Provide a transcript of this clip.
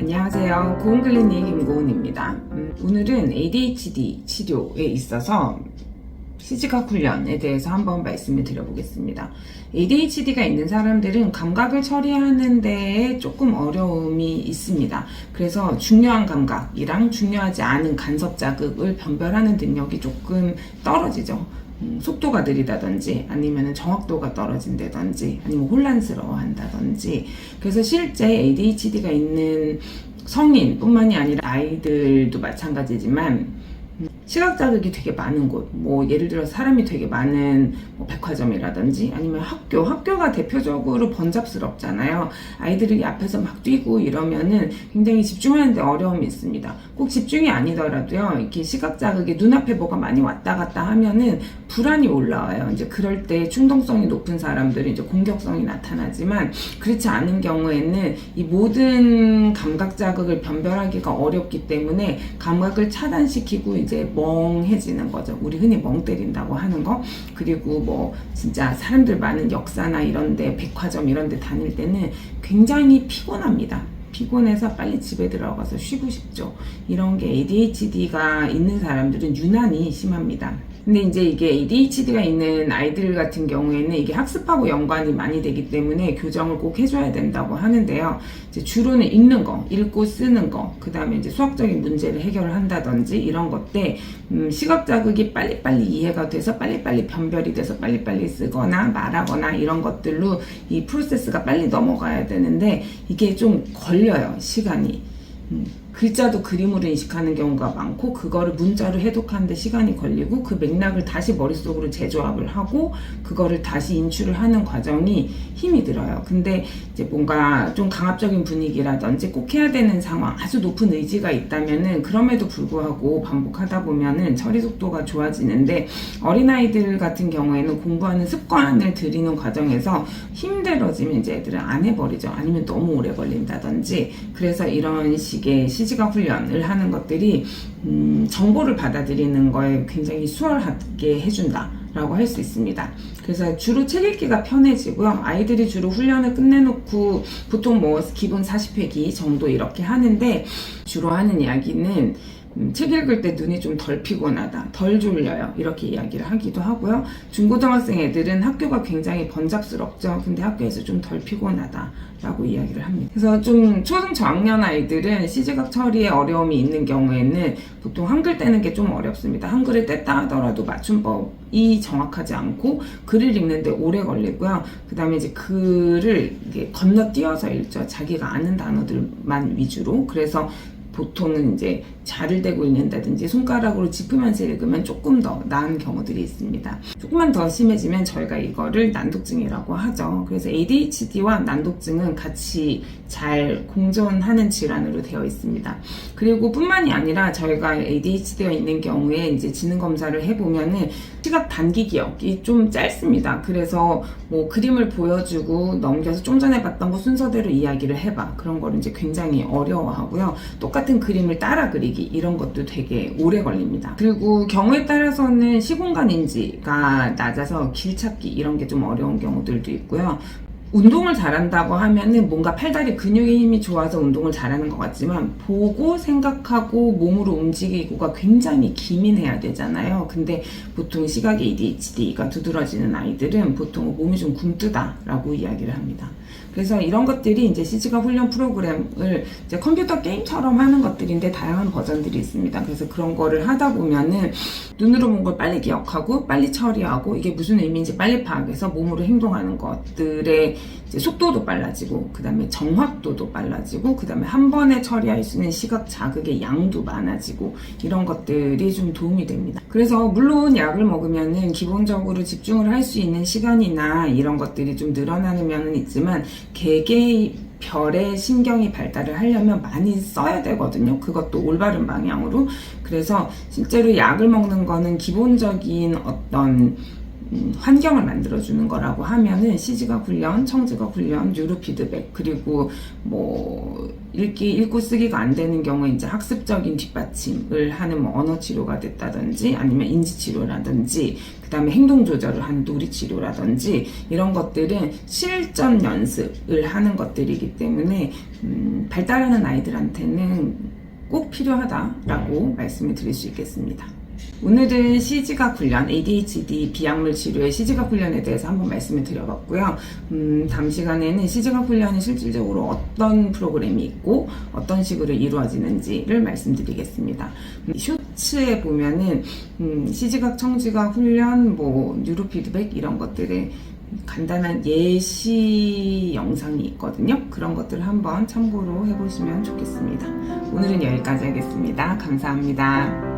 안녕하세요. 고운클리닉 김고은입니다. 오늘은 ADHD 치료에 있어서 시지각 훈련에 대해서 한번 말씀을 드려보겠습니다. ADHD가 있는 사람들은 감각을 처리하는 데에 조금 어려움이 있습니다. 그래서 중요한 감각이랑 중요하지 않은 간섭 자극을 변별하는 능력이 조금 떨어지죠. 속도가 느리다든지 아니면 정확도가 떨어진다든지 아니면 혼란스러워 한다든지. 그래서 실제 ADHD가 있는 성인뿐만이 아니라 아이들도 마찬가지지만 시각 자극이 되게 많은 곳, 예를 들어 사람이 되게 많은 백화점이라든지 아니면 학교가 대표적으로 번잡스럽잖아요. 아이들이 앞에서 막 뛰고 이러면은 굉장히 집중하는데 어려움이 있습니다. 꼭 집중이 아니더라도요, 이렇게 시각 자극이 눈앞에 뭐가 많이 왔다 갔다 하면은 불안이 올라와요. 이제 그럴 때 충동성이 높은 사람들은 이제 공격성이 나타나지만, 그렇지 않은 경우에는 이 모든 감각 자극을 변별하기가 어렵기 때문에 감각을 차단시키고 이제 멍해지는 거죠. 우리 흔히 멍 때린다고 하는 거. 그리고 진짜 사람들 많은 역사나 이런데, 백화점 이런데 다닐 때는 굉장히 피곤합니다. 피곤해서 빨리 집에 들어가서 쉬고 싶죠. 이런 게 ADHD가 있는 사람들은 유난히 심합니다. 근데 이제 이게 ADHD가 있는 아이들 같은 경우에는 이게 학습하고 연관이 많이 되기 때문에 교정을 꼭 해줘야 된다고 하는데요. 이제 주로는 읽는 거, 읽고 쓰는 거, 그 다음에 이제 수학적인 문제를 해결을 한다든지 이런 것 때 시각 자극이 빨리빨리 이해가 돼서 빨리빨리 변별이 돼서 빨리빨리 쓰거나 말하거나 이런 것들로 이 프로세스가 빨리 넘어가야 되는데 이게 좀 걸려요, 시간이. 글자도 그림으로 인식하는 경우가 많고, 그거를 문자로 해독하는데 시간이 걸리고, 그 맥락을 다시 머릿속으로 재조합을 하고 그거를 다시 인출을 하는 과정이 힘이 들어요. 근데 이제 뭔가 좀 강압적인 분위기라든지 꼭 해야 되는 상황, 아주 높은 의지가 있다면은 그럼에도 불구하고 반복하다 보면은 처리 속도가 좋아지는데, 어린아이들 같은 경우에는 공부하는 습관을 들이는 과정에서 힘들어지면 이제 애들은 안 해버리죠. 아니면 너무 오래 걸린다든지. 그래서 이런 식의 시지각 훈련을 하는 것들이 정보를 받아들이는 거에 굉장히 수월하게 해준다 라고 할 수 있습니다. 그래서 주로 책 읽기가 편해지고요. 아이들이 주로 훈련을 끝내놓고 보통 기본 40회기 정도 이렇게 하는데, 주로 하는 이야기는 책 읽을 때 눈이 좀 덜 피곤하다, 덜 졸려요, 이렇게 이야기를 하기도 하고요. 중고등학생 애들은 학교가 굉장히 번잡스럽죠. 근데 학교에서 좀 덜 피곤하다 라고 이야기를 합니다. 그래서 좀 초등 저학년 아이들은 시지각 처리에 어려움이 있는 경우에는 보통 한글 떼는 게 좀 어렵습니다. 한글을 뗐다 하더라도 맞춤법이 정확하지 않고 글을 읽는데 오래 걸리고요. 그 다음에 이제 글을 건너뛰어서 읽죠. 자기가 아는 단어들만 위주로. 그래서 보통은 이제 자를 대고 읽는다든지 손가락으로 짚으면서 읽으면 조금 더 나은 경우들이 있습니다. 조금만 더 심해지면 저희가 이거를 난독증이라고 하죠. 그래서 ADHD와 난독증은 같이 잘 공존하는 질환으로 되어 있습니다. 그리고 뿐만이 아니라 저희가 ADHD가 있는 경우에 이제 지능 검사를 해보면은 시각 단기 기억이 좀 짧습니다. 그래서 그림을 보여주고 넘겨서 좀 전에 봤던 거 순서대로 이야기를 해봐, 그런 거를 이제 굉장히 어려워하고요. 똑같은 그림을 따라 그리기, 이런 것도 되게 오래 걸립니다. 그리고 경우에 따라서는 시공간 인지가 낮아서 길 찾기 이런 게 좀 어려운 경우들도 있고요. 운동을 잘한다고 하면은 뭔가 팔다리 근육의 힘이 좋아서 운동을 잘하는 것 같지만, 보고 생각하고 몸으로 움직이고가 굉장히 기민해야 되잖아요. 근데 보통 시각 ADHD가 두드러지는 아이들은 보통 몸이 좀 굼뜨다라고 이야기를 합니다. 그래서 이런 것들이 이제 시지각 훈련 프로그램을 이제 컴퓨터 게임처럼 하는 것들인데 다양한 버전들이 있습니다. 그래서 그런 거를 하다 보면은 눈으로 본 걸 빨리 기억하고 빨리 처리하고, 이게 무슨 의미인지 빨리 파악해서 몸으로 행동하는 것들의 이제 속도도 빨라지고, 그 다음에 정확도도 빨라지고, 그 다음에 한 번에 처리할 수 있는 시각 자극의 양도 많아지고, 이런 것들이 좀 도움이 됩니다. 그래서 물론 약을 먹으면은 기본적으로 집중을 할 수 있는 시간이나 이런 것들이 좀 늘어나는 면은 있지만, 개개별의 신경이 발달을 하려면 많이 써야 되거든요. 그것도 올바른 방향으로. 그래서 실제로 약을 먹는 거는 기본적인 어떤 환경을 만들어주는 거라고 하면은 시지각 훈련, 청지각 훈련, 뉴로 피드백, 그리고 뭐 읽고 쓰기가 안 되는 경우에 이제 학습적인 뒷받침을 하는 뭐 언어 치료가 됐다든지 아니면 인지 치료라든지 그 다음에 행동 조절을 하는 누리 치료라든지 이런 것들은 실전 연습을 하는 것들이기 때문에 발달하는 아이들한테는 꼭 필요하다라고 말씀을 드릴 수 있겠습니다. 오늘은 시지각 훈련, ADHD 비약물 치료의 시지각 훈련에 대해서 한번 말씀을 드려봤고요. 다음 시간에는 시지각 훈련이 실질적으로 어떤 프로그램이 있고 어떤 식으로 이루어지는지를 말씀드리겠습니다. 쇼츠에 보면은 시지각, 청지각 훈련, 뭐 뉴로 피드백 이런 것들의 간단한 예시 영상이 있거든요. 그런 것들을 한번 참고로 해보시면 좋겠습니다. 오늘은 여기까지 하겠습니다. 감사합니다.